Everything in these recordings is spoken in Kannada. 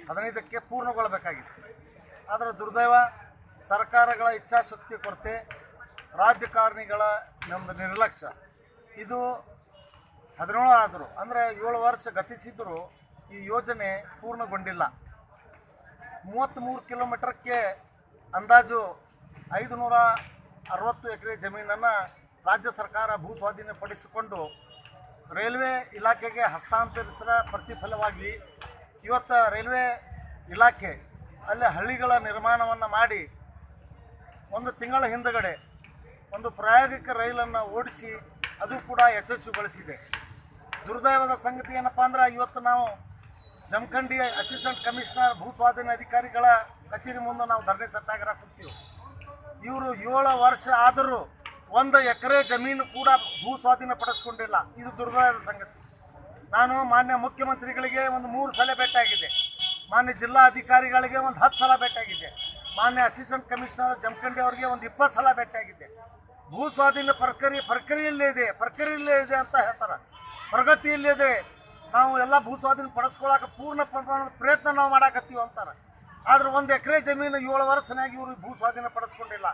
15ಕ್ಕೆ ಪೂರ್ಣಗೊಳ್ಳಬೇಕಾಗಿತ್ತು. ಆದರೆ ದುರ್ದೈವ ಸರ್ಕಾರಗಳ ಇಚ್ಛಾಶಕ್ತಿ ಕೊರತೆ, ರಾಜಕಾರಣಿಗಳ ನಮ್ಮದು ನಿರ್ಲಕ್ಷ್ಯ. ಇದು 17 ಆದರೂ ಅಂದರೆ 7 ವರ್ಷ ಗತಿಸಿದರೂ ಈ ಯೋಜನೆ ಪೂರ್ಣಗೊಂಡಿಲ್ಲ. 33 ಕಿಲೋಮೀಟರ್ಗೆ ಅಂದಾಜು 560 ಎಕರೆ ಜಮೀನನ್ನು ರಾಜ್ಯ ಸರ್ಕಾರ ಭೂ ಸ್ವಾಧೀನಪಡಿಸಿಕೊಂಡು ರೈಲ್ವೆ ಇಲಾಖೆಗೆ ಹಸ್ತಾಂತರಿಸಿದ ಪ್ರತಿಫಲವಾಗಿ ಇವತ್ತು ರೈಲ್ವೆ ಇಲಾಖೆ ಅಲ್ಲಿ ಹಳ್ಳಿಗಳ ನಿರ್ಮಾಣವನ್ನು ಮಾಡಿ 1 ತಿಂಗಳ ಹಿಂದಗಡೆ ಒಂದು ಪ್ರಾಯೋಗಿಕ ರೈಲನ್ನು ಓಡಿಸಿ ಅದು ಕೂಡ ಯಶಸ್ವಿಗೊಳಿಸಿದೆ. ದುರ್ದೈವದ ಸಂಗತಿ ಏನಪ್ಪ ಅಂದ್ರೆ, ಇವತ್ತು ನಾವು ಜಮಖಂಡಿ ಅಸಿಸ್ಟೆಂಟ್ ಕಮಿಷನರ್ ಭೂ ಸ್ವಾಧೀನ ಅಧಿಕಾರಿಗಳ ಕಚೇರಿ ಮುಂದೆ ನಾವು ಧರಣಿ ಸತ್ಯಾಗ್ರಹ ಕೂತೀವಿ. ಇವರು 7 ವರ್ಷ ಆದರೂ 1 ಎಕರೆ ಜಮೀನು ಕೂಡ ಭೂ ಸ್ವಾಧೀನ ಪಡಿಸ್ಕೊಂಡಿಲ್ಲ. ಇದು ದುರ್ದೈವದ ಸಂಗತಿ. ನಾನು ಮಾನ್ಯ ಮುಖ್ಯಮಂತ್ರಿಗಳಿಗೆ ಒಂದು 3 ಸಲ ಭೇಟಿಯಾಗಿದೆ, ಮಾನ್ಯ ಜಿಲ್ಲಾ ಅಧಿಕಾರಿಗಳಿಗೆ ಒಂದು 10 ಸಲ ಭೇಟಿಯಾಗಿದೆ, ಮಾನ್ಯ ಅಸಿಸ್ಟೆಂಟ್ ಕಮಿಷನರ್ ಜಮಖಂಡಿ ಅವರಿಗೆ ಒಂದು 20 ಸಲ ಭೇಟಿಯಾಗಿದೆ. ಭೂ ಸ್ವಾಧೀನ ಪ್ರಕ್ರಿಯೆಯಲ್ಲೇ ಇದೆ ಅಂತ ಹೇಳ್ತಾರೆ, ಪ್ರಗತಿಯಲ್ಲೇ ಇದೆ. ನಾವು ಎಲ್ಲ ಭೂ ಸ್ವಾಧೀನ ಪಡಿಸ್ಕೊಳ್ಳೋಕೆ ಪೂರ್ಣ ಪ್ರಮಾಣದ ಪ್ರಯತ್ನ ನಾವು ಮಾಡಾಕತ್ತೀವಿ ಅಂತಾರೆ. ಆದ್ರೆ 1 ಎಕರೆ ಜಮೀನು 7 ವರ್ಷನಾಗಿ ಇವರು ಭೂ ಸ್ವಾಧೀನ ಪಡಿಸ್ಕೊಂಡಿಲ್ಲ.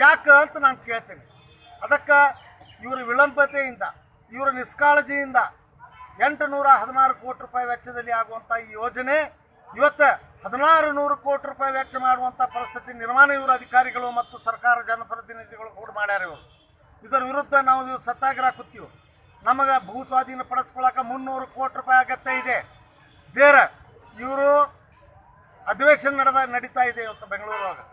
ಯಾಕೆ ಅಂತ ನಾನು ಕೇಳ್ತೀನಿ. ಅದಕ್ಕೆ ಇವರ ವಿಳಂಬತೆಯಿಂದ, ಇವರ ನಿಷ್ಕಾಳಜಿಯಿಂದ 816 ಕೋಟಿ ರೂಪಾಯಿ ವೆಚ್ಚದಲ್ಲಿ ಆಗುವಂಥ ಈ ಯೋಜನೆ ಇವತ್ತು 1600 ಕೋಟಿ ರೂಪಾಯಿ ವೆಚ್ಚ ಮಾಡುವಂಥ ಪರಿಸ್ಥಿತಿ ನಿರ್ಮಾಣ ಇವರ ಅಧಿಕಾರಿಗಳು ಮತ್ತು ಸರ್ಕಾರ ಜನಪ್ರತಿನಿಧಿಗಳು ಕೂಡ ಮಾಡ್ಯಾರ. ಇದರ ವಿರುದ್ಧ ನಾವು ಸತ್ಯಾಗ್ರಹ ಕೂತೀವಿ. ನಮಗೆ ಭೂ ಸ್ವಾಧೀನ ಪಡಿಸ್ಕೊಳ್ಳೋಕೆ 300 ಕೋಟಿ ರೂಪಾಯಿ ಅಗತ್ಯ ಇದೆ. ಇವರು ಅಧಿವೇಶನ ನಡೀತಾ ಇದೆ ಇವತ್ತು ಬೆಂಗಳೂರೊಳಗೆ.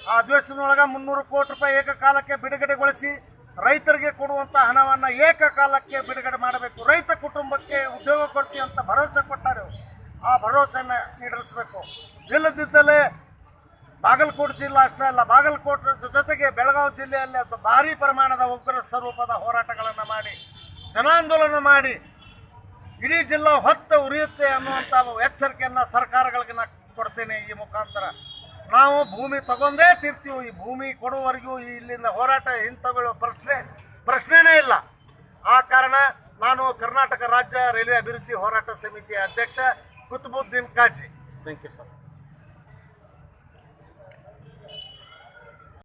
ಆ ಅಧಿವೇಶನದೊಳಗೆ 300 ಕೋಟಿ ರೂಪಾಯಿ ಏಕಕಾಲಕ್ಕೆ ಬಿಡುಗಡೆಗೊಳಿಸಿ ರೈತರಿಗೆ ಕೊಡುವಂಥ ಹಣವನ್ನು ಏಕಕಾಲಕ್ಕೆ ಬಿಡುಗಡೆ ಮಾಡಬೇಕು, ರೈತ ಕುಟುಂಬಕ್ಕೆ ಉದ್ಯೋಗ ಕೊಡ್ತೀವಿ ಅಂತ ಭರವಸೆ ಕೊಟ್ಟಾರೆ. ಆ ಭರವಸೆಯನ್ನು ಈಡೇರಿಸಬೇಕು. ಇಲ್ಲದಿದ್ದಲ್ಲಿ ಬಾಗಲಕೋಟೆ ಜಿಲ್ಲೆ ಅಷ್ಟೇ ಅಲ್ಲ, ಬಾಗಲಕೋಟೆ ಜೊತೆಗೆ ಬೆಳಗಾವಿ ಜಿಲ್ಲೆಯಲ್ಲಿ ಭಾರೀ ಪ್ರಮಾಣದ ಉಗ್ರ ಸ್ವರೂಪದ ಹೋರಾಟಗಳನ್ನು ಮಾಡಿ, ಜನಾಂದೋಲನ ಮಾಡಿ ಇಡೀ ಜಿಲ್ಲಾ ಹೊತ್ತು ಉರಿಯುತ್ತೆ ಅನ್ನುವಂಥ ಎಚ್ಚರಿಕೆಯನ್ನು ಸರ್ಕಾರಗಳಿಗೆ ನಾನು ಕೊಡ್ತೇನೆ. ಈ ಮುಖಾಂತರ ನಾವು ಭೂಮಿ ತಗೊಂಡೇ ತಿರ್ತೀವಿ. ಈ ಭೂಮಿ ಕೊಡುವವರೆಗೂ ಇಲ್ಲಿಂದ ಹೋರಾಟ ಹಿಂತಗೊಳ್ಳೋ ಪ್ರಶ್ನೆನೇ ಇಲ್ಲ. ಆ ಕಾರಣ ನಾನು ಕರ್ನಾಟಕ ರಾಜ್ಯ ರೈಲ್ವೆ ಅಭಿವೃದ್ಧಿ ಹೋರಾಟ ಸಮಿತಿಯ ಅಧ್ಯಕ್ಷ Kutubuddin Kazi. Thank you sir.